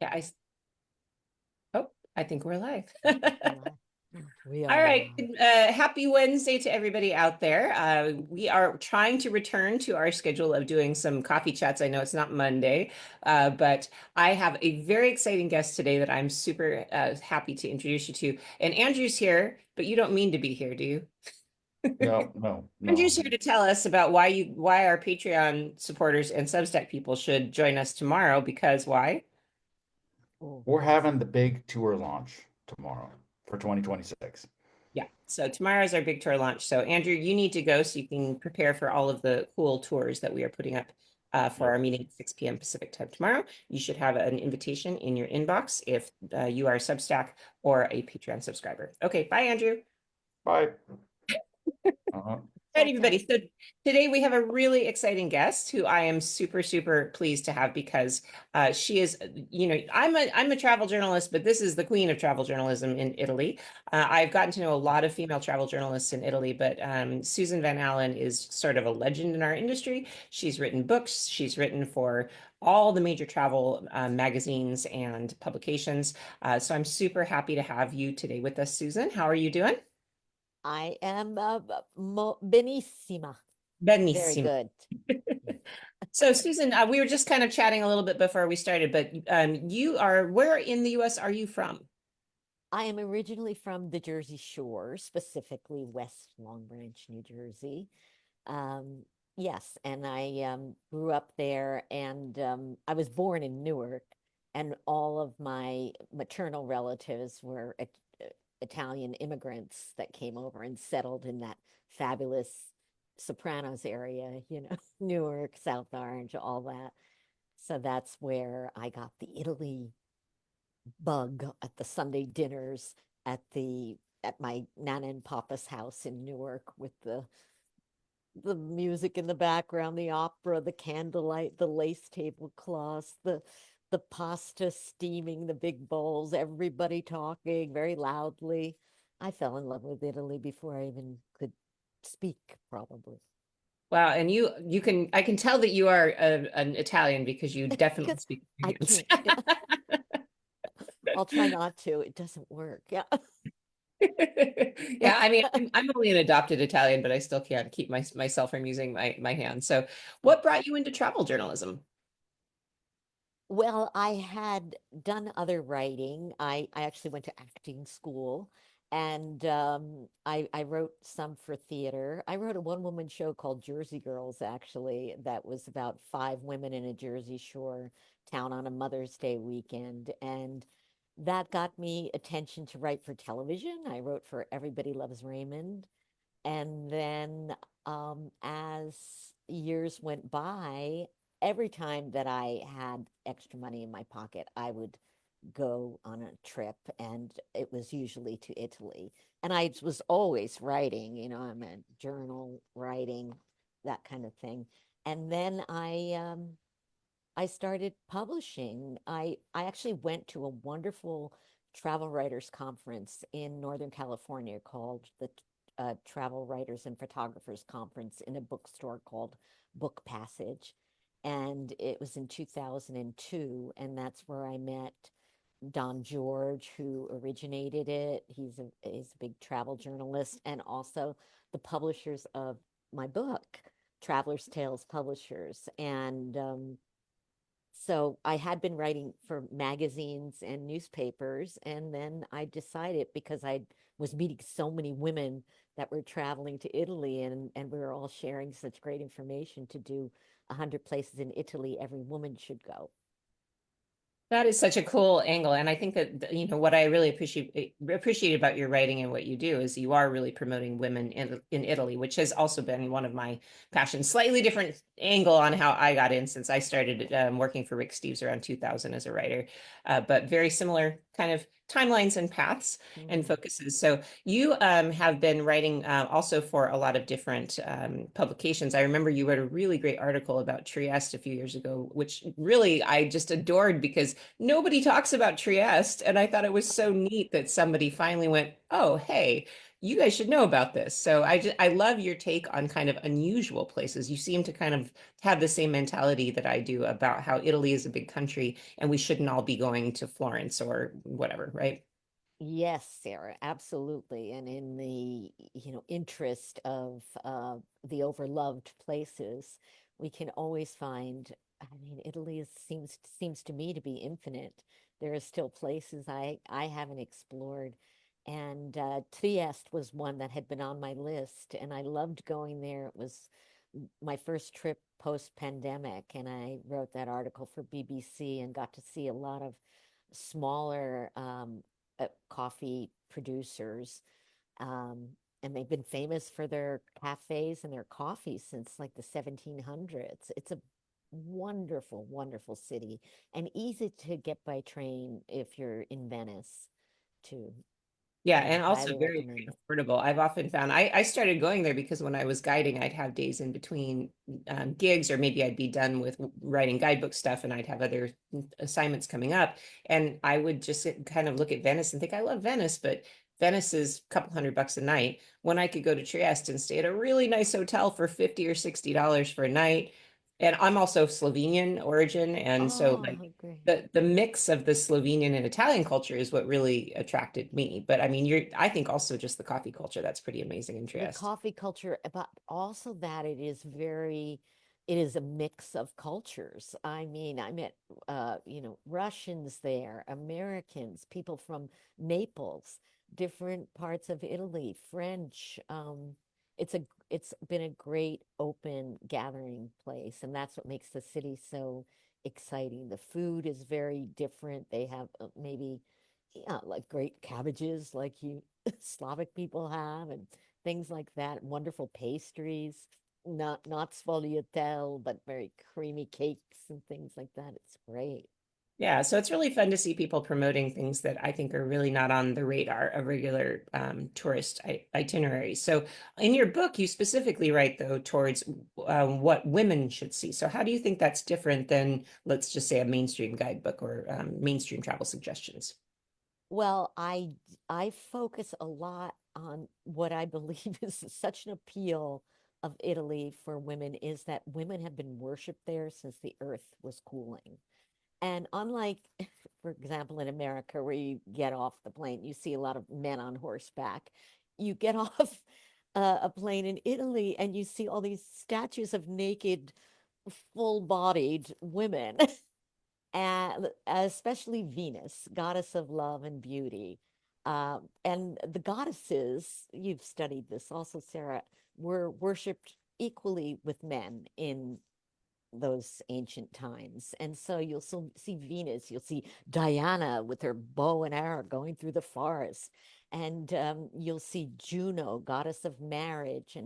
Yeah, oh, I think we're live. We're live. We All are right. live. Happy Wednesday to everybody out there. We are trying to return to our schedule of doing some coffee chats. I know it's not Monday, but I have a very exciting guest today that I'm super happy to introduce you to. And Andrew's here, but you don't mean to be here, do you? No, no, Andrew's no. here to tell us about why our Patreon supporters and Substack people should join us tomorrow, because why? Oh, We're having the big tour launch tomorrow for 2026. Yeah. So tomorrow is our big tour launch. So Andrew, you need to go so you can prepare for all of the cool tours that we are putting up for our Yep. meeting at 6 p.m. Pacific time tomorrow. You should have an invitation in your inbox if you are a Substack or a Patreon subscriber. Okay. Bye, Andrew. Bye. Uh-huh. All right, ciao, everybody. ciao. So today we have a really exciting guest who I am super, super pleased to have because she is, I'm a travel journalist, but this is the queen of travel journalism in Italy. I've gotten to know a lot of female travel journalists in Italy, but Susan Van Allen is sort of a legend in our industry. She's written books. She's written for all the major travel magazines and publications. So I'm super happy to have you today with us, Susan. How are you doing? I am benissima. Very Benissimo. good. Yeah. So, Susan, we were just kind of chatting a little bit before we started, but where in the US are you from? I am originally from the Jersey Shore, specifically West Long Branch, New Jersey. Um, yes, and I grew up there, and I was born in Newark, and all of my maternal relatives were Italian immigrants that came over and settled in that fabulous Sopranos area, Newark, South Orange, all that. So that's where I got the Italy bug at the Sunday dinners at my Nana and Papa's house in Newark with the music in the background, the opera, the candlelight, the lace tablecloths, the pasta steaming, the big bowls, everybody talking very loudly. I fell in love with Italy before I even could speak, probably. Wow, and I can tell that you are an Italian because you definitely Because speak I Italian. can't. I'll try not to. It doesn't work. Yeah. Yeah, I mean, I'm only an adopted Italian, but I still can't keep myself from using my hands. So, what brought you into travel journalism? Well, I had done other writing. I actually went to acting school and I wrote some for theater. I wrote a one-woman show called Jersey Girls, actually, that was about five women in a Jersey Shore town on a Mother's Day weekend. And that got me attention to write for television. I wrote for Everybody Loves Raymond. And then as years went by, every time that I had extra money in my pocket, I would go on a trip, and it was usually to Italy. And I was always writing, I'm a journal writing, that kind of thing. And then I started publishing. I actually went to a wonderful travel writers conference in Northern California called the Travel Writers and Photographers Conference in a bookstore called Book Passage. And it was in 2002. And that's where I met Don George, who originated it. He's a big travel journalist and also the publishers of my book, Traveler's Tales Publishers. And so I had been writing for magazines and newspapers, and then I decided, because I was meeting so many women that were traveling to Italy, and we were all sharing such great information, to do 100 places in Italy every woman should go. That is such a cool angle, and I think that what I really appreciate about your writing and what you do is you are really promoting women in Italy, which has also been one of my passions. Slightly different angle on how I got in since I started working for Rick Steves around 2000 as a writer, but very similar kind of timelines and paths and Mm. focuses. So you have been writing also for a lot of different publications. I remember you wrote a really great article about Trieste a few years ago, which really I just adored because nobody talks about Trieste. And I thought it was so neat that somebody finally went, oh, hey, you guys should know about this. So I love your take on kind of unusual places. You seem to kind of have the same mentality that I do about how Italy is a big country and we shouldn't all be going to Florence or whatever, right? Yes, Sarah, absolutely. And in the, interest of the overloved places, we can always find, I mean, seems to me to be infinite. There are still places I haven't explored. And Trieste was one that had been on my list, and I loved going there. It was my first trip post-pandemic, and I wrote that article for BBC and got to see a lot of smaller coffee producers. Um, and they've been famous for their cafes and their coffee since like the 1700s. It's a wonderful, wonderful city and easy to get by train if you're in Venice too. Yeah, I and also highly very, recommend very it. affordable. I've often found I started going there because when I was guiding, I'd have days in between gigs, or maybe I'd be done with writing guidebook stuff and I'd have other assignments coming up. And I would just kind of look at Venice and think, I love Venice, but Venice is a couple $100 a night when I could go to Trieste and stay at a really nice hotel for 50 or $60 for a night. And I'm also Slovenian origin, and so like Oh, great. the mix of the Slovenian and Italian culture is what really attracted me. But I mean, I think also just the coffee culture, that's pretty amazing in The Trieste. coffee culture, but also that it is a mix of cultures. I mean, I met, Russians there, Americans, people from Naples, different parts of Italy, French. It's been a great open gathering place, and that's what makes the city so exciting. The food is very different. They have maybe, yeah, like great cabbages, like you Slavic people have, and things like that. Wonderful pastries, not sfogliatelle, but very creamy cakes and things like that. It's great. Yeah, so it's really fun to see people promoting things that I think are really not on the radar of regular tourist itineraries. So in your book, you specifically write, though, towards what women should see. So how do you think that's different than, let's just say, a mainstream guidebook or mainstream travel suggestions? Well, I focus a lot on what I believe is such an appeal of Italy for women is that women have been worshipped there since the earth was cooling. And unlike, for example, in America, where you get off the plane, you see a lot of men on horseback. You get off a plane in Italy and you see all these statues of naked, full-bodied women, and especially Venus, goddess of love and beauty. And the goddesses, you've studied this also, Sarah, were worshipped equally with men in those ancient times. And so you'll see Venus, you'll see Diana with her bow and arrow going through the forest, and you'll see Juno, goddess of marriage,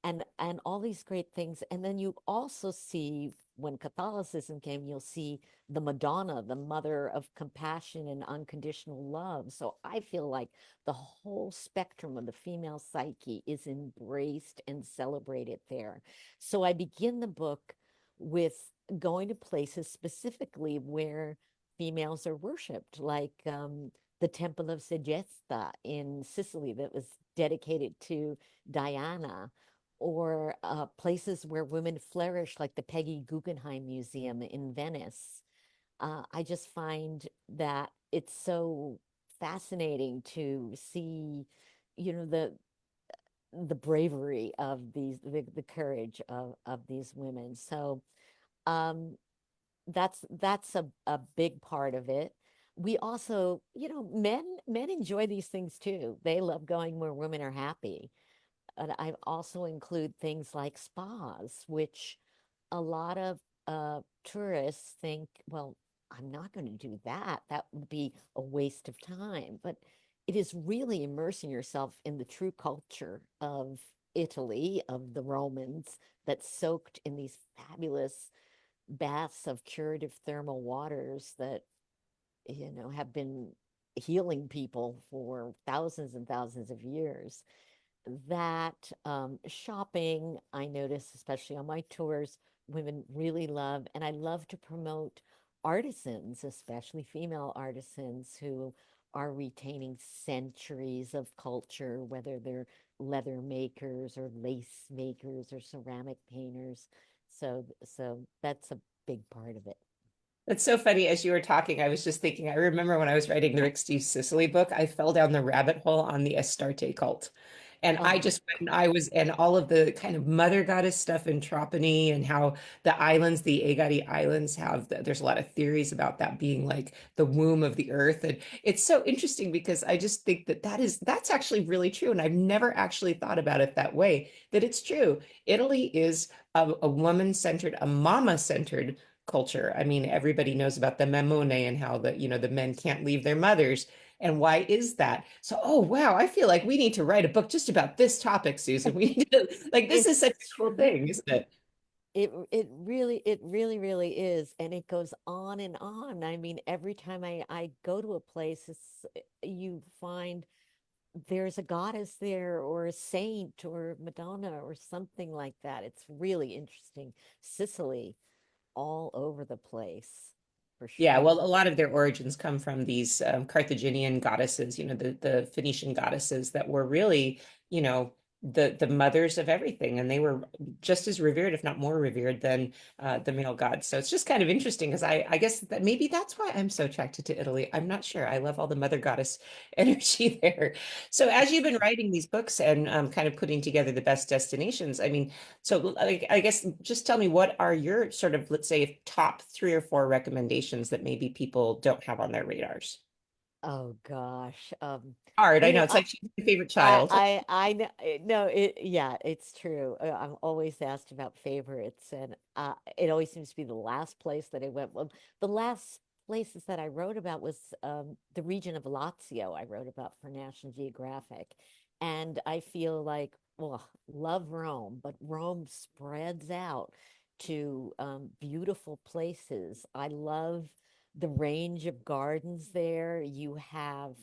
and all these great things. And then you also see when Catholicism came, you'll see the Madonna, the mother of compassion and unconditional love. So I feel like the whole spectrum of the female psyche is embraced and celebrated there. So I begin the book with going to places specifically where females are worshipped, like the Temple of Segesta in Sicily that was dedicated to Diana, or places where women flourish, like the Peggy Guggenheim Museum in Venice. I just find that it's so fascinating to see, the bravery of the courage of these women. So um, that's a big part of it. We also, men enjoy these things too. They love going where women are happy. And I also include things like spas, which a lot of tourists think, well, I'm not going to do that. That would be a waste of time. But it is really immersing yourself in the true culture of Italy, of the Romans, that soaked in these fabulous baths of curative thermal waters that, have been healing people for thousands and thousands of years. That shopping, I notice, especially on my tours, women really love, and I love to promote artisans, especially female artisans who are retaining centuries of culture, whether they're leather makers or lace makers or ceramic painters. So that's a big part of it. That's so funny. As you were talking, I was just thinking, I remember when I was writing the Rick Steve Sicily book, I fell down the rabbit hole on the Astarte cult. And Oh I my just went and I gosh. was, and all of the kind of mother goddess stuff in Tropony and how the islands, the Agadi Islands have, there's a lot of theories about that being like the womb of the earth. And it's so interesting because I just think that that's actually really true. And I've never actually thought about it that way, that it's true. Italy is a woman-centered, a mama-centered culture. I mean, everybody knows about the memone and how the men can't leave their mothers. And why is that? So, oh wow, I feel like we need to write a book just about this topic, Susan. We need to, like, this is It's such a cool thing, isn't it? it really is, and it goes on and on. I mean, every time I go to a place, you find there's a goddess there or a saint or Madonna or something like that. It's really interesting. Sicily, all over the place, for Yeah, sure. well, a lot of their origins come from these Carthaginian goddesses, the Phoenician goddesses that were really, the mothers of everything, and they were just as revered, if not more revered, than the male gods. So it's just kind of interesting because I guess that maybe that's why I'm so attracted to Italy. I'm not sure. I love all the mother goddess energy there. So as you've been writing these books and kind of putting together the best destinations, I mean, so like, I guess just tell me what are your sort of, let's say, top three or four recommendations that maybe people don't have on their radars? Oh gosh. Hard, I You know. know, It's like she's my favorite child. I know, no, yeah, it's true. I'm always asked about favorites, and it always seems to be the last place that I went. Well, the last places that I wrote about was the region of Lazio. I wrote about for National Geographic, and I feel like, well, love Rome, but Rome spreads out to beautiful places. I love the range of gardens there. You have,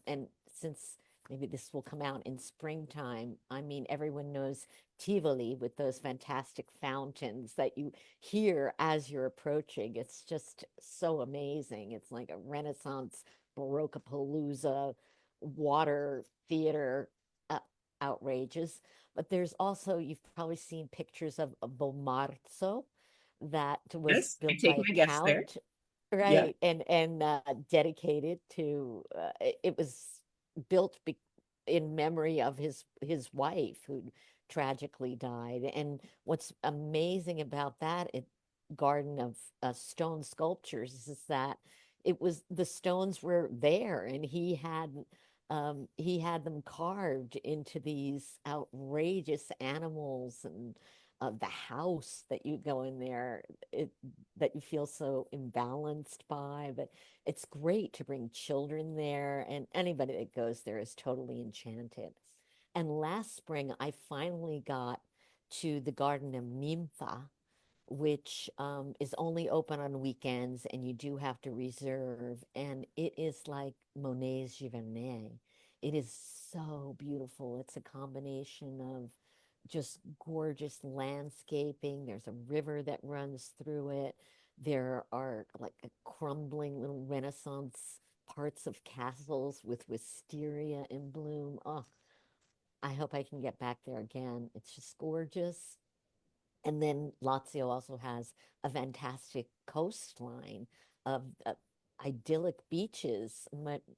and since maybe this will come out in springtime. I mean, everyone knows Tivoli with those fantastic fountains that you hear as you're approaching. It's just so amazing. It's like a Renaissance Baroquepalooza water theater, uh, outrageous. But there's also, you've probably seen pictures of Bomarzo that was Yes, I built by take a my guess there. count, Yeah. right? And dedicated to, it was built in memory of his wife who tragically died. And what's amazing about that garden of stone sculptures is that it was, the stones were there, and he had them carved into these outrageous animals, and the house that you go in there, it that you feel so imbalanced by. But it's great to bring children there, and anybody that goes there is totally enchanted. And last spring, I finally got to the Garden of Nympha, which is only open on weekends, and you do have to reserve. And it is like Monet's Giverny. It is so beautiful. It's a combination of just gorgeous landscaping. There's a river that runs through it. There are like a crumbling little Renaissance parts of castles with wisteria in bloom. Oh, I hope I can get back there again. It's just gorgeous. And then Lazio also has a fantastic coastline of idyllic beaches.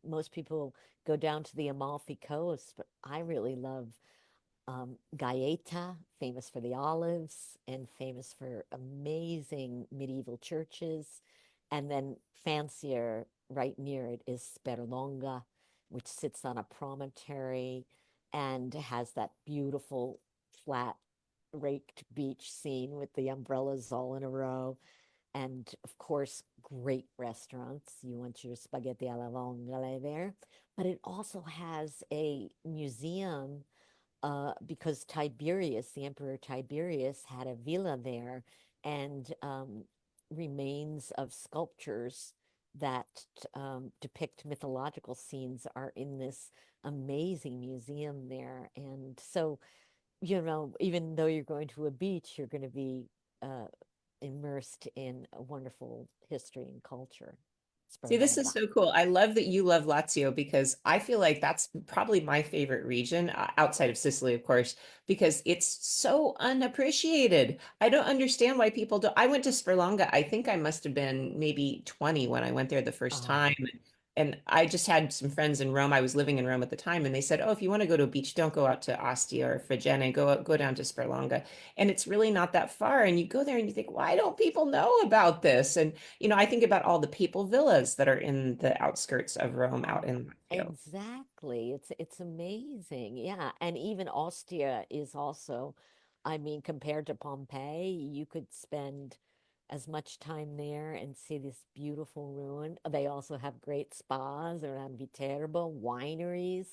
Most people go down to the Amalfi Coast, but I really love Gaeta, famous for the olives and famous for amazing medieval churches. And then fancier, right near it, is Sperlonga, which sits on a promontory and has that beautiful flat raked beach scene with the umbrellas all in a row. And of course, great restaurants. You want your spaghetti alla vongole there. But it also has a museum, because Tiberius, the Emperor Tiberius, had a villa there, and remains of sculptures that depict mythological scenes are in this amazing museum there. And so, even though you're going to a beach, you're going to be uh, immersed in a wonderful history and culture. See, this is Sperlonga. so cool. I love that you love Lazio because I feel like that's probably my favorite region outside of Sicily, of course, because it's so unappreciated. I don't understand why people do. I went to Sperlonga. I think I must have been maybe 20 when I went there the first time. Oh, And I just had some friends in Rome. I was living in Rome at the time, and they said, "Oh, if you want to go to a beach, don't go out to Ostia or Fregene. Go down to Sperlonga." And it's really not that far. And you go there and you think, "Why don't people know about this?" And I think about all the papal villas that are in the outskirts of Rome out oh, in Lazio. exactly. It's amazing. Yeah, and even Ostia is also, I mean, compared to Pompeii, you could spend as much time there and see this beautiful ruin. They also have great spas around Viterbo, wineries,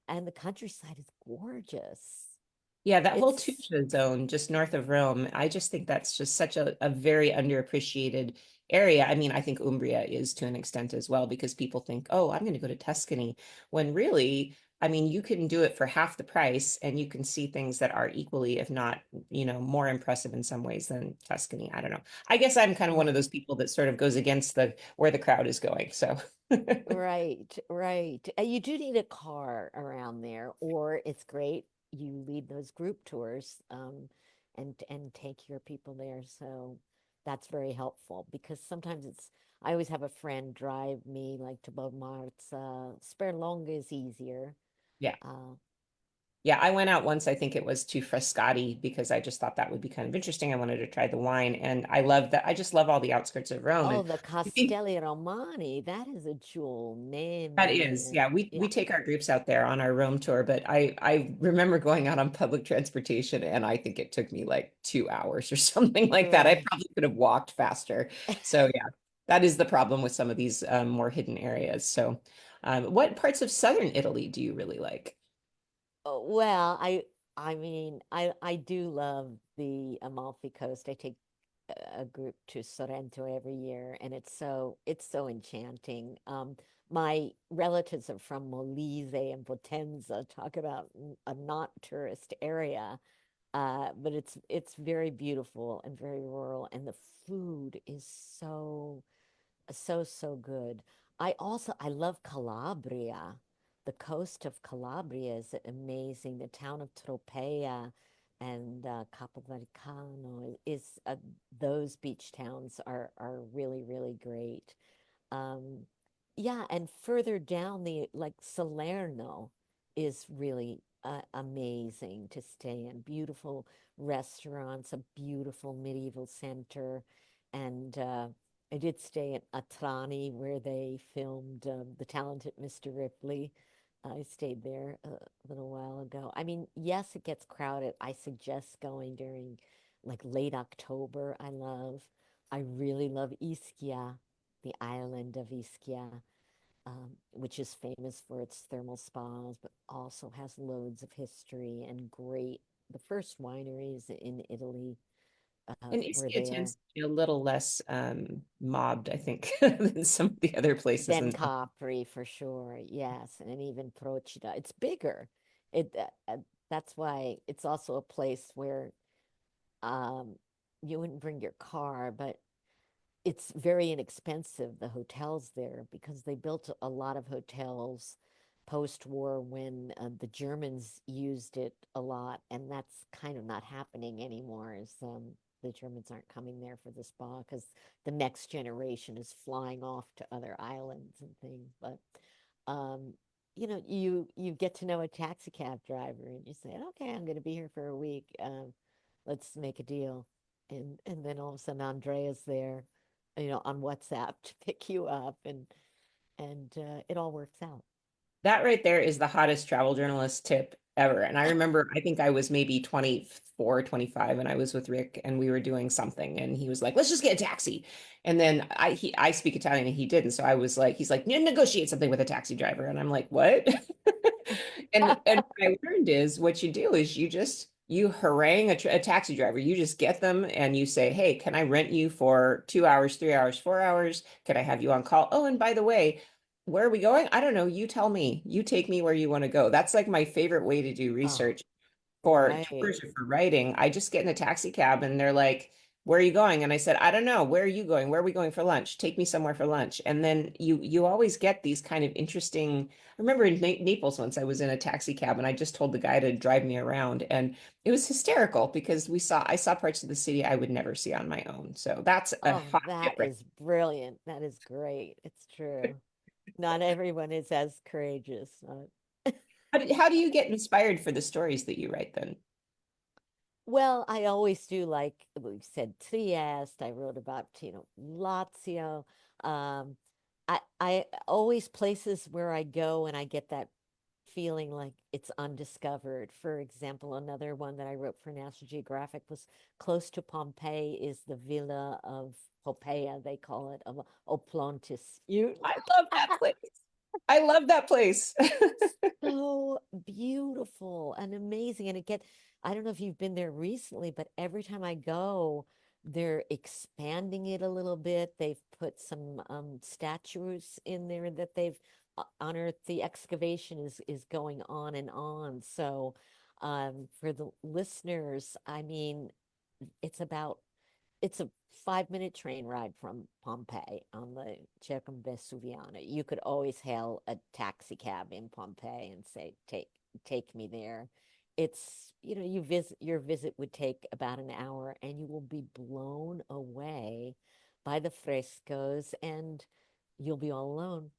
and the countryside is gorgeous. Yeah, that whole It's Tuscia zone just north of Rome, I just think that's just such a very underappreciated area. I mean, I think Umbria is to an extent as well because people think, oh, I'm going to go to Tuscany, when really, I mean, you can do it for half the price and you can see things that are equally, if not, more impressive in some ways than Tuscany. I don't know. I guess I'm kind of one of right. those people that sort of goes against the where the crowd is going. So Right, right. You do need a car around there, or it's great you lead those group tours and take your people there. So that's very helpful because sometimes I always have a friend drive me like to Bomarza. Sperlonga is easier. yeah. Uh, Yeah, I went out once, I think it was to Frascati because I just thought that would be kind of interesting. I wanted to try the wine and I love that. I just love all the outskirts of Rome. oh, And the I think Castelli Romani, that is a jewel. that is, Name. yeah, we Yeah. take our groups out there on our Rome tour, but I remember going out on public transportation and I think it took me like 2 hours or something like that. I Right. probably could have walked faster. So yeah, that is the problem with some of these more hidden areas. So what parts of southern Italy do you really like? Oh, well, I mean, I do love the Amalfi Coast. I take a group to Sorrento every year, and it's so enchanting. My relatives are from Molise and Potenza. Talk about a not tourist area, but it's very beautiful and very rural, and the food is so good. I love Calabria. The coast of Calabria is amazing. The town of Tropea and Capovalicano is those beach towns are really great. Um, yeah, and further down the like Salerno is really amazing to stay in. Beautiful restaurants, a beautiful medieval center, and I did stay at Atrani where they filmed The Talented Mr. Ripley. I stayed there a little while ago. I mean, yes, it gets crowded. I suggest going during like late October. I really love Ischia, the island of Ischia, which is famous for its thermal spas, but also has loads of history and the first wineries in Italy And were Ischia tends there. to be a little less mobbed, I think, than some of the other places Then in. Capri for sure, yes, and even Procida. It's bigger. It That's why it's also a place where um, you wouldn't bring your car, but it's very inexpensive, the hotels there, because they built a lot of hotels post-war when the Germans used it a lot, and that's kind of not happening anymore. As the Germans aren't coming there for the spa because the next generation is flying off to other islands and things. But um, you get to know a taxi cab driver, and you say, "Okay, I'm going to be here for a week. Let's make a deal." And then all of a sudden Andrea's there, on WhatsApp to pick you up, and it all works out. That right there is the hottest travel journalist tip ever. And I remember, I think I was maybe 24, 25, and I was with Rick and we were doing something and he was like, let's just get a taxi. And then I speak Italian and he didn't. So I was like, he's like, negotiate something with a taxi driver. And I'm like, what? And what I learned is what you do is you harangue a taxi driver. You just get them and you say, hey, can I rent you for 2 hours, 3 hours, 4 hours? Can I have you on call? Oh, and by the way, where are we going? I don't know. You tell me. You take me where you want to go. That's like my favorite way to do Oh, research for right. tours or for writing. I just get in a taxi cab and they're like, where are you going? And I said, I don't know. Where are you going? Where are we going for lunch? Take me somewhere for lunch. And then you always get these kind of interesting. I remember in Naples once I was in a taxi cab and I just told the guy to drive me around, and it was hysterical because I saw parts of the city I would never see on my own. So that's a Oh, hot tip that right. is brilliant. That is great. It's true. Not everyone is as courageous. How do you get inspired for the stories that you write then? Well, I always do, like we said, Trieste. I wrote about, Lazio. Um, I always places where I go and I get that feeling like it's undiscovered. For example, another one that I wrote for National Geographic was close to Pompeii is the Villa of Poppaea, they call it, of Oplontis. You I love that place. I love that place. so beautiful and amazing. And I don't know if you've been there recently, but every time I go, they're expanding it a little bit. They've put some statues in there that they've unearthed. The excavation is going on and on. So, for the listeners, I mean, it's about it's a 5-minute train ride from Pompeii on the Circumvesuviana. You could always hail a taxi cab in Pompeii and say, take me there. It's, your visit would take about an hour and you will be blown away by the frescoes and you'll be all alone.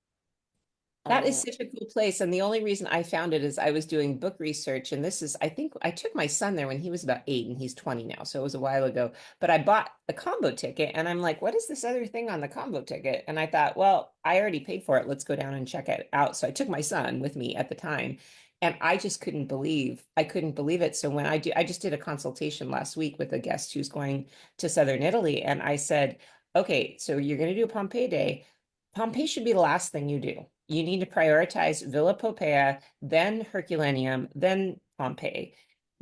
That is Uh, such a cool place. And the only reason I found it is I was doing book research. And this is, I think I took my son there when he was about 8 and he's 20 now. So it was a while ago. But I bought a combo ticket and I'm like, what is this other thing on the combo ticket? And I thought, well, I already paid for it. Let's go down and check it out. So I took my son with me at the time. And I couldn't believe it. So I just did a consultation last week with a guest who's going to Southern Italy. And I said, okay, so you're going to do a Pompeii day. Pompeii should be the last thing you do. You need to prioritize Villa Popea, then Herculaneum, then Pompeii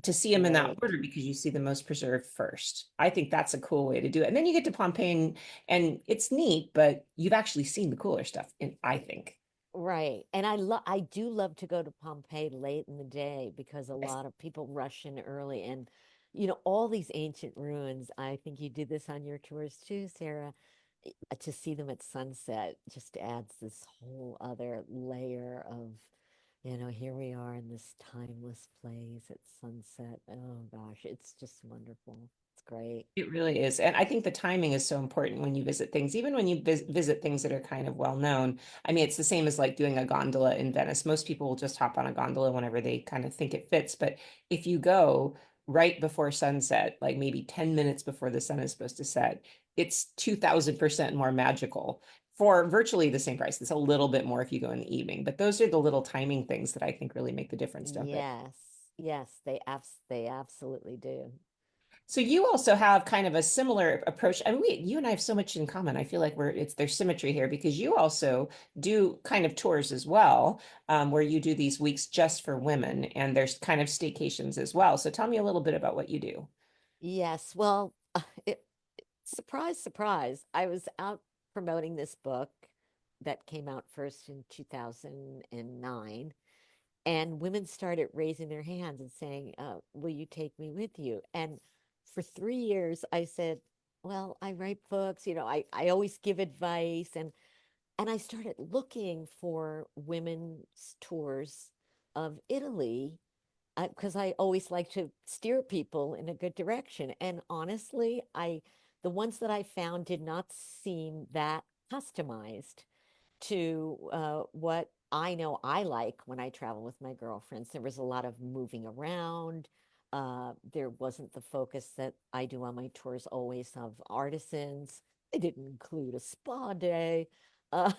to see them in that right. order because you see the most preserved first. I think that's a cool way to do it. And then you get to Pompeii and it's neat, but you've actually seen the cooler stuff, in, I think. Right. And I do love to go to Pompeii late in the day because a Yes. lot of people rush in early and all these ancient ruins. I think you did this on your tours too, Sarah. To see them at sunset just adds this whole other layer of, here we are in this timeless place at sunset. Oh gosh, it's just wonderful. It's great. It really is. And I think the timing is so important when you visit things, even when you visit things that are kind of well known. I mean, it's the same as like doing a gondola in Venice. Most people will just hop on a gondola whenever they kind of think it fits. But if you go right before sunset, like maybe 10 minutes before the sun is supposed to set, it's 2000% more magical for virtually the same price. It's a little bit more if you go in the evening. But those are the little timing things that I think really make the difference, don't they? Yes. Yes, they absolutely do. So you also have kind of a similar approach. I mean, you and I have so much in common. I feel like there's symmetry here because you also do kind of tours as well, where you do these weeks just for women, and there's kind of staycations as well. So tell me a little bit about what you do. Yes. Well, surprise, surprise. I was out promoting this book that came out first in 2009, and women started raising their hands and saying, will you take me with you? And for 3 years, I said, well, I write books, I always give advice. And I started looking for women's tours of Italy because I always like to steer people in a good direction. And honestly, the ones that I found did not seem that customized to what I know I like when I travel with my girlfriends. There was a lot of moving around. There wasn't the focus that I do on my tours always of artisans. They didn't include a spa day. Uh,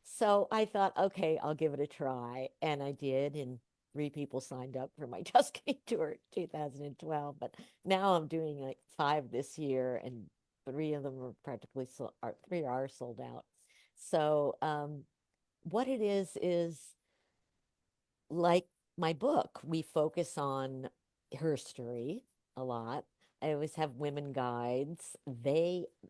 so I thought, okay, I'll give it a try. And I did. And 3 people signed up for my Tuscany tour in 2012. But now I'm doing like 5 this year, and 3 of them are practically sold, 3 are sold out. So, what it is like my book, we focus on her story a lot. I always have women guides.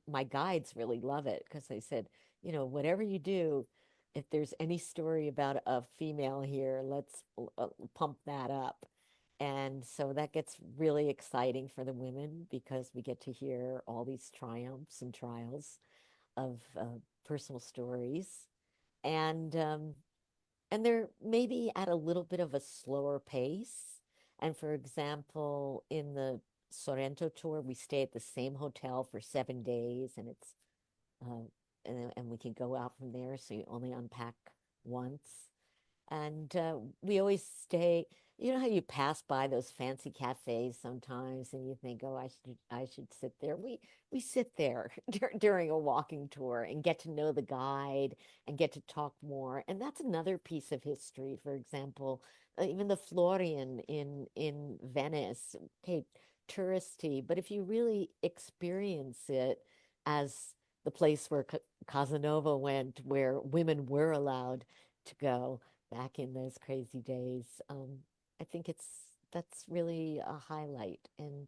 My guides really love it because they said, whatever you do, if there's any story about a female here, let's pump that up. And so that gets really exciting for the women because we get to hear all these triumphs and trials of personal stories. And they're maybe at a little bit of a slower pace. And for example, in the Sorrento tour, we stay at the same hotel for 7 days, and it's uh, and we can go out from there, so you only unpack once. And we always stay, you know how you pass by those fancy cafes sometimes and you think, oh, I should sit there. We sit there during a walking tour and get to know the guide and get to talk more. And that's another piece of history. For example, even the Florian in Venice, okay, touristy, but if you really experience it as the place where Casanova went, where women were allowed to go back in those crazy days. I think that's really a highlight, and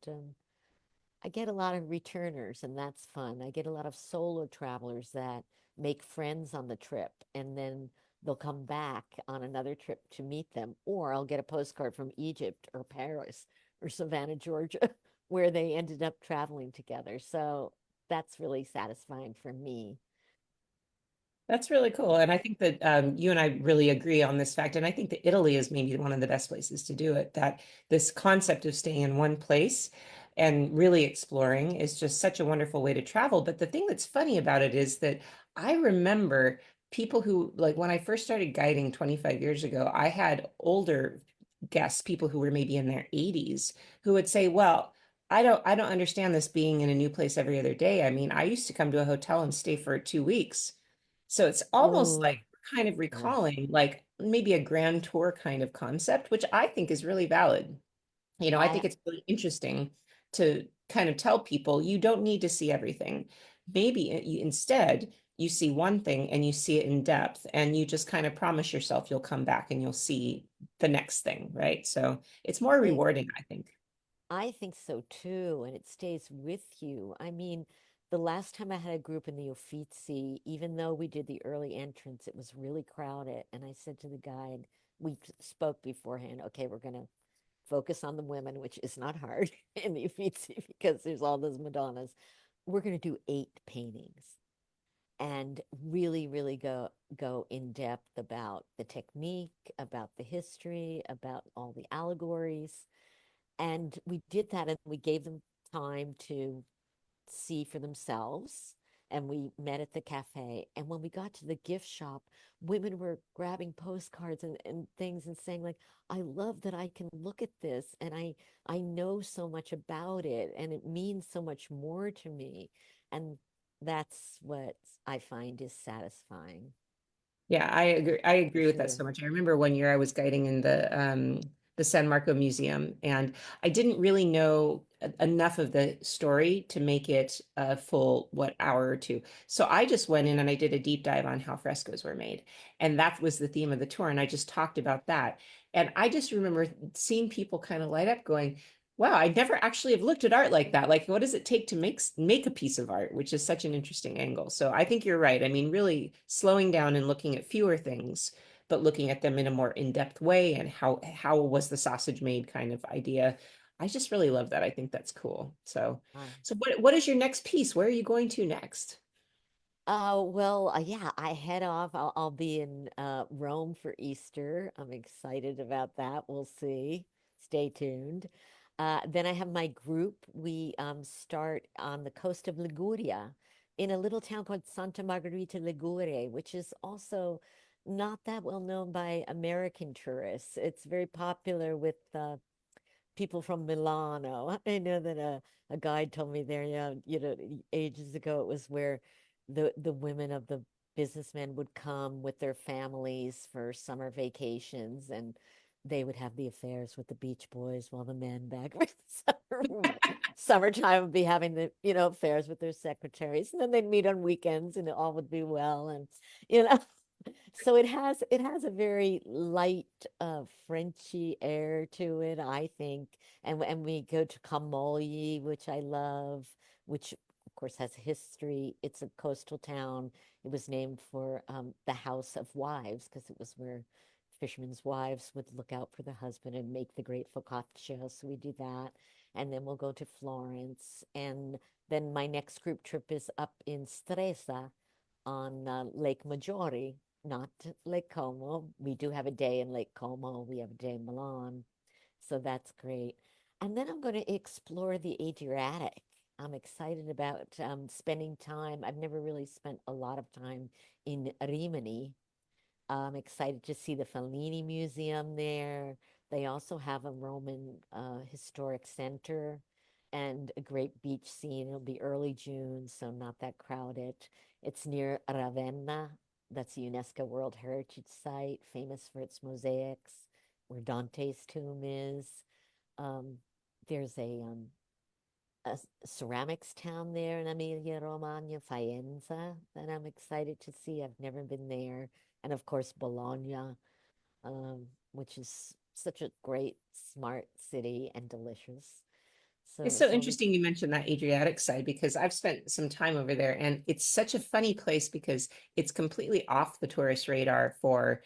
I get a lot of returners, and that's fun. I get a lot of solo travelers that make friends on the trip, and then they'll come back on another trip to meet them, or I'll get a postcard from Egypt or Paris or Savannah, Georgia, where they ended up traveling together. So that's really satisfying for me. That's really cool. And I think that you and I really agree on this fact. And I think that Italy is maybe one of the best places to do it. That this concept of staying in one place and really exploring is just such a wonderful way to travel. But the thing that's funny about it is that I remember people who, like when I first started guiding 25 years ago, I had older guests, people who were maybe in their 80s, who would say, well, I don't understand this being in a new place every other day. I mean, I used to come to a hotel and stay for 2 weeks. So it's almost like Oh, kind of ugh. recalling like maybe a grand tour kind of concept, which I think is really valid. I I think it's really interesting to kind of tell people you don't need to see everything. Maybe instead you see one thing and you see it in depth and you just kind of promise yourself you'll come back and you'll see the next thing, right? So it's more I rewarding, I think. I think so too, and it stays with you. I mean, the last time I had a group in the Uffizi, even though we did the early entrance, it was really crowded. And I said to the guide, we spoke beforehand, okay, we're going to focus on the women, which is not hard in the Uffizi because there's all those Madonnas. We're going to do 8 paintings and really, really go in depth about the technique, about the history, about all the allegories. And we did that and we gave them time to see for themselves. And we met at the cafe. And when we got to the gift shop, women were grabbing postcards and things and saying, like, I love that I can look at this and I know so much about it and it means so much more to me. And that's what I find is satisfying Yeah, I agree. I for agree with that sure. so much. I remember one year I was guiding in the San Marco Museum, and I didn't really know enough of the story to make it a full what hour or two. So I just went in and I did a deep dive on how frescoes were made, and that was the theme of the tour. And I just talked about that, and I just remember seeing people kind of light up, going, wow, I never actually have looked at art like that. Like, what does it take to make a piece of art, which is such an interesting angle. So I think you're right. I mean, really slowing down and looking at fewer things, but looking at them in a more in-depth way and how was the sausage made kind of idea. I just really love that. I think that's cool. So Uh, so what is your next piece? Where are you going to next? well, yeah, I head off. I'll be in Rome for Easter. I'm excited about that. We'll see. Stay tuned. Then I have my group. We start on the coast of Liguria in a little town called Santa Margherita Ligure, which is also not that well known by American tourists. It's very popular with people from Milano. I know that a guide told me there, yeah, ages ago it was where the women of the businessmen would come with their families for summer vacations and they would have the affairs with the beach boys while the men back in summertime would be having the affairs with their secretaries and then they'd meet on weekends and it all would be well and you know so it has a very light Frenchy air to it, I think. And we go to Camogli, which I love, which of course has history. It's a coastal town. It was named for the House of Wives because it was where fishermen's wives would look out for the husband and make the great focaccia. So we do that. And then we'll go to Florence. And then my next group trip is up in Stresa on Lake Maggiore, not Lake Como. We do have a day in Lake Como. We have a day in Milan. So that's great. And then I'm going to explore the Adriatic. I'm excited about spending time. I've never really spent a lot of time in Rimini. I'm excited to see the Fellini Museum there. They also have a Roman historic center and a great beach scene. It'll be early June, so not that crowded. It's near Ravenna. That's a UNESCO World Heritage Site, famous for its mosaics, where Dante's tomb is. Um, there's a ceramics town there in Emilia Romagna, Faenza, that I'm excited to see. I've never been there. And of course, Bologna, which is such a great, smart city and delicious. It's So, so so interesting you mentioned that Adriatic side because I've spent some time over there and it's such a funny place because it's completely off the tourist radar for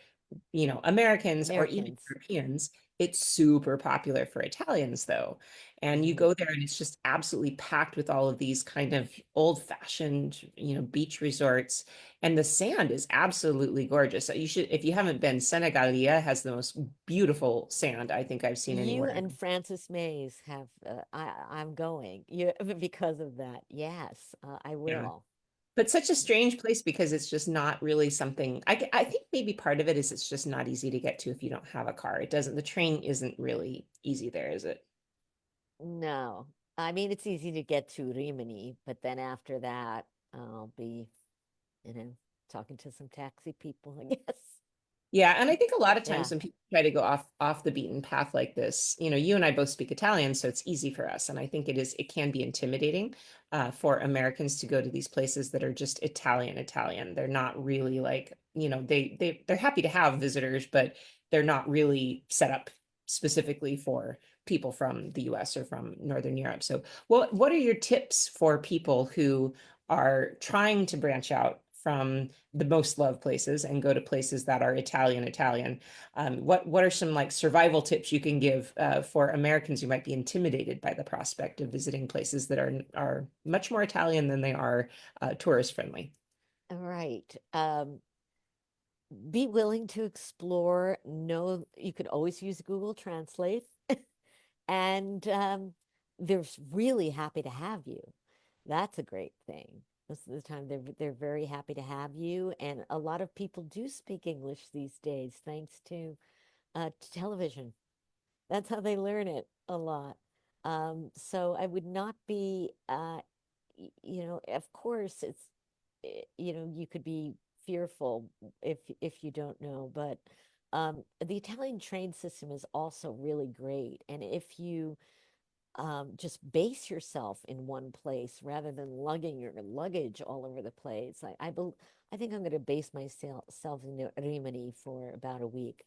Americans or even Americans. Europeans. It's super popular for Italians though. And you Mhm. go there and it's just absolutely packed with all of these kind of old-fashioned, beach resorts. And the sand is absolutely gorgeous. So you should, if you haven't been, Senegalia has the most beautiful sand I think I've seen You anywhere. and Francis Mays have, I'm going you, because of that. Yes, I Yeah. will. But such a strange place because it's just not really something. I think maybe part of it is it's just not easy to get to if you don't have a car. The train isn't really easy there, is it? No, I mean, it's easy to get to Rimini, but then after that, I'll be, you know, talking to some taxi people, I guess. Yeah, and I think a lot of Yeah. times when people try to go off the beaten path like this, you and I both speak Italian, so it's easy for us. And I think it can be intimidating for Americans to go to these places that are just Italian. They're not really like, they're happy to have visitors, but they're not really set up specifically for people from the US or from Northern Europe. So what are your tips for people who are trying to branch out from the most loved places and go to places that are Italian? What are some like survival tips you can give for Americans who might be intimidated by the prospect of visiting places that are much more Italian than they are tourist friendly? All right. Be willing to explore. Know you could always use Google Translate, and they're really happy to have you. That's a great thing. Most of the time, they're very happy to have you, and a lot of people do speak English these days, thanks to television. That's how they learn it a lot. So I would not be, of course, you could be fearful if you don't know, but the Italian train system is also really great. And if you just base yourself in one place rather than lugging your luggage all over the place. I think I'm going to base myself in Rimini for about a week,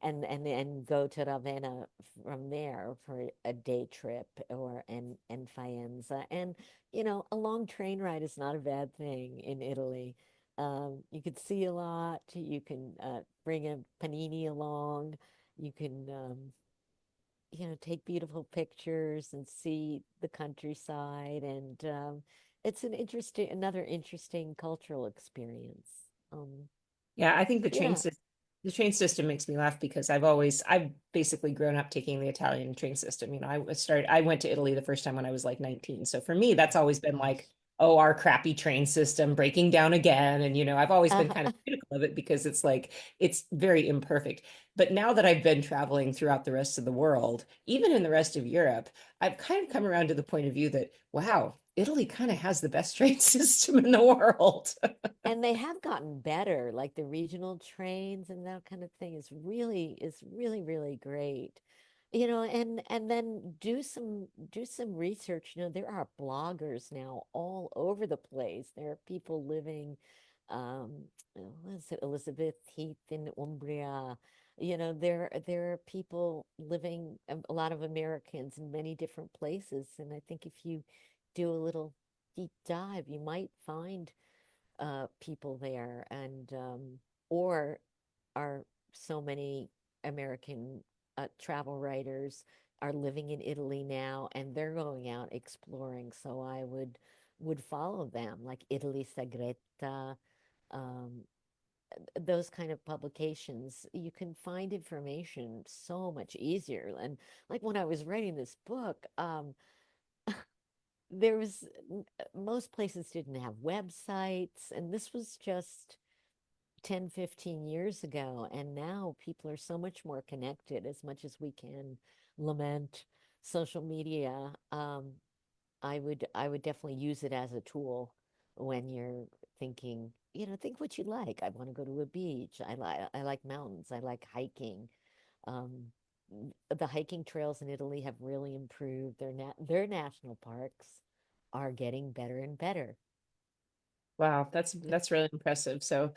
and go to Ravenna from there for a day trip, and Faenza. And a long train ride is not a bad thing in Italy. You could see a lot. You can bring a panini along. You can take beautiful pictures and see the countryside. And it's another interesting cultural experience. Yeah, I think Yeah. the train system makes me laugh because I've basically grown up taking the Italian train system. I went to Italy the first time when I was like 19. So for me, that's always been like, oh, our crappy train system breaking down again. And I've always been kind of critical of it because it's like it's very imperfect. But now that I've been traveling throughout the rest of the world, even in the rest of Europe, I've kind of come around to the point of view that, wow, Italy kind of has the best train system in the world. And they have gotten better, like the regional trains and that kind of thing is really really great. And then do some research. There are bloggers now all over the place. There are people living, um what is it, Elizabeth Heath in Umbria. There are people living, a lot of Americans in many different places, and I think if you do a little deep dive, you might find people there, and or are so many American travel writers are living in Italy now, and they're going out exploring. So I would follow them, like Italy Segreta, um, those kind of publications. You can find information so much easier. And like when I was writing this book, there was most places didn't have websites, and this was just 10, 15 years ago. And now people are so much more connected, as much as we can lament social media. I would definitely use it as a tool when you're thinking, think what you like. I want to go to a beach. I like mountains. I like hiking. Um, the hiking trails in Italy have really improved. Their national parks are getting better and better. Wow, that's really impressive. So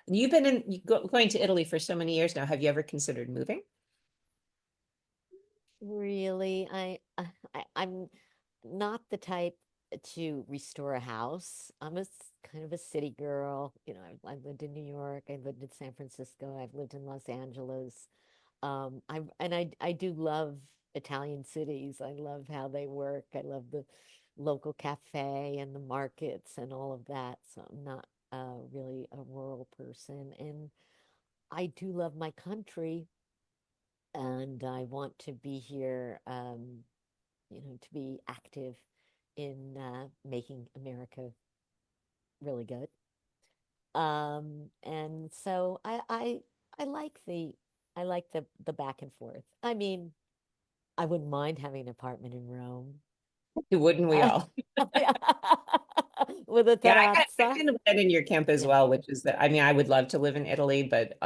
you've been going to Italy for so many years now. Have you ever considered moving? Really, I'm not the type to restore a house. I'm kind of a city girl. I've lived in New York, I've lived in San Francisco, I've lived in Los Angeles. I do love Italian cities. I love how they work. I love the local cafe and the markets and all of that. So I'm not really a rural person, and I do love my country, and I want to be here, to be active in making America really good. And so I like the back and forth. I mean, I wouldn't mind having an apartment in Rome. Wouldn't we all? With a Yeah, I terrazza. kind of went in your camp as Yeah. well, which is that I mean, I would love to live in Italy, but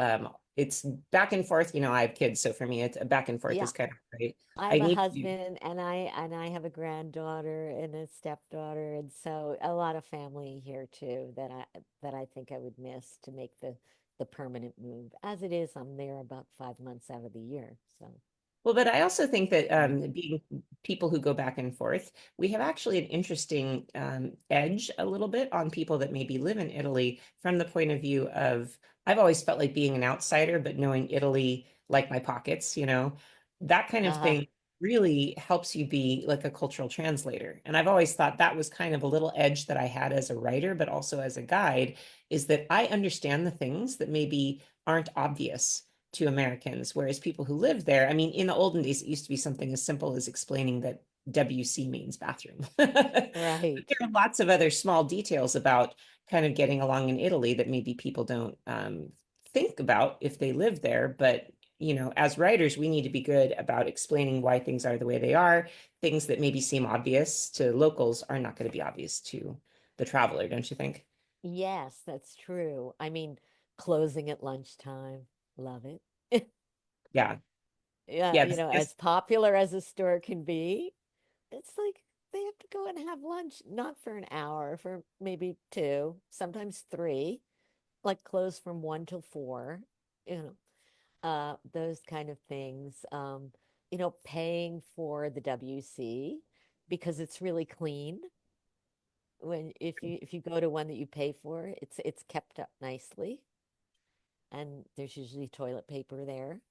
it's back and forth. I have kids, so for me, it's back and forth Yeah. is kind of great. I I have a need to. husband, and I have a granddaughter and a stepdaughter, and so a lot of family here too that I think I would miss to make the permanent move. As it is, I'm there about 5 months out of the year. So Well, but I also think that Mhm. being people who go back and forth, we have actually an interesting edge a little bit on people that maybe live in Italy from the point of view of, I've always felt like being an outsider, but knowing Italy like my pockets, that kind of uh-huh. thing really helps you be like a cultural translator. And I've always thought that was kind of a little edge that I had as a writer, but also as a guide, is that I understand the things that maybe aren't obvious to Americans, whereas people who live there, I mean, in the olden days, it used to be something as simple as explaining that WC means bathroom. But Right. there are lots of other small details about kind of getting along in Italy that maybe people don't think about if they live there. But, as writers, we need to be good about explaining why things are the way they are. Things that maybe seem obvious to locals are not going to be obvious to the traveler, don't you think? Yes, that's true. I mean, closing at lunchtime, love it. Yeah. Yeah, Yeah. as popular as a store can be, it's like they have to go and have lunch, not for an hour, for maybe two, sometimes three, like close from 1 till 4, those kind of things. Paying for the WC because it's really clean. When if you go to one that you pay for, it's kept up nicely, and there's usually toilet paper there.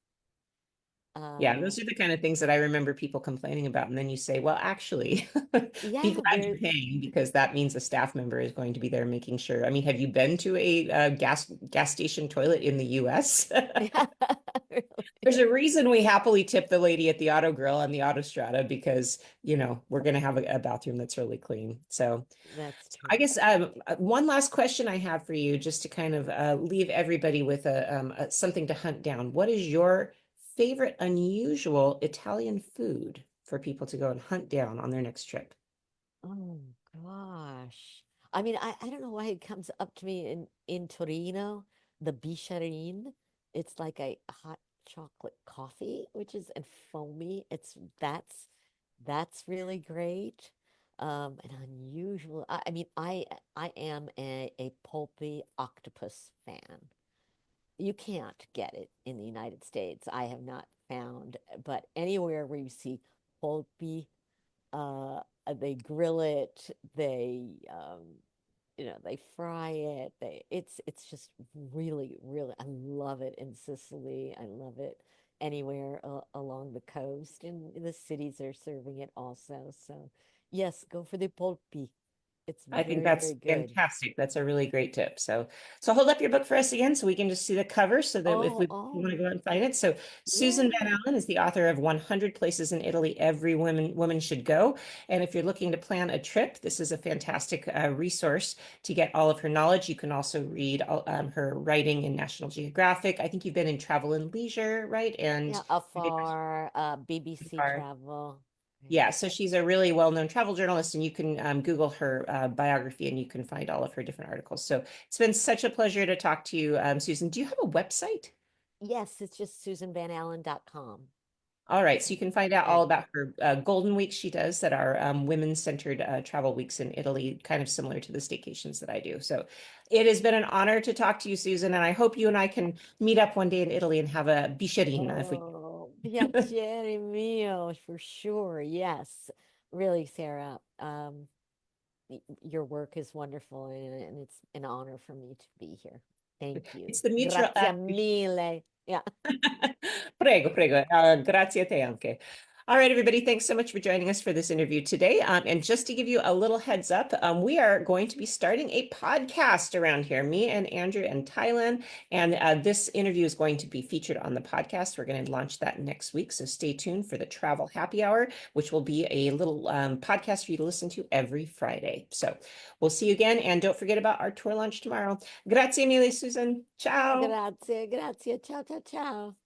Yeah, Uh, those are the kind of things that I remember people complaining about. And then you say, well, actually, be yeah, glad you're paying because that means a staff member is going to be there making sure. I mean, have you been to a gas station toilet in the US? yeah, There's really, a reason we happily tip the lady at the auto grill on the autostrada because, we're going to have a bathroom that's really clean. So that's I true. guess one last question I have for you, just to kind of leave everybody with something to hunt down. What is your favorite unusual Italian food for people to go and hunt down on their next trip? Oh gosh. I mean, I don't know why it comes up to me in Torino, the bisharin. It's like a hot chocolate coffee, which is and foamy. That's really great. An unusual. I mean, I am a pulpy octopus fan. You can't get it in the United States. I have not found, but anywhere where you see pulpy, they grill it, they they fry it. It's just really, really, I love it in Sicily. I love it anywhere along the coast, and the cities are serving it also. So, yes, go for the polpi. It's I think very, that's very good. fantastic. That's a really great tip. So hold up your book for us again so we can just see the cover so that if Oh, we want to go out and find it. So Susan Van yeah. Allen is the author of 100 Places in Italy Every Woman Should Go. And if you're looking to plan a trip, this is a fantastic resource to get all of her knowledge. You can also read her writing in National Geographic. I think you've been in Travel and Leisure, right? And Yeah, Afar, BBC are. Travel. Right. Yeah, so she's a really well-known travel journalist, and you can Google her biography and you can find all of her different articles. So it's been such a pleasure to talk to you, Susan. Do you have a website? Yes, it's just susanvanallen.com. All right, so you can find out all And about her golden weeks she does that are women-centered travel weeks in Italy, kind of similar to the staycations that I do. So it has been an honor to talk to you, Susan, and I hope you and I can meet up one day in Italy and have a biscerina if we oh, piacere mio, for sure. Yes, really, Sarah. Your work is wonderul, and it's an honor for me to be here. Thank It's you. the mutual Grazie mille. Yeah. Prego, prego. Grazie a te anche. All right, everybody, thanks so much for joining us for this interview today. And just to give you a little heads up, we are going to be starting a podcast around here, me and Andrew and Thailand. And this interview is going to be featured on the podcast. We're going to launch that next week. So stay tuned for the Travel Happy Hour, which will be a little podcast for you to listen to every Friday. So we'll see you again. And don't forget about our tour launch tomorrow. Grazie mille, Susan. Ciao. Grazie, grazie. Ciao, ciao, ciao.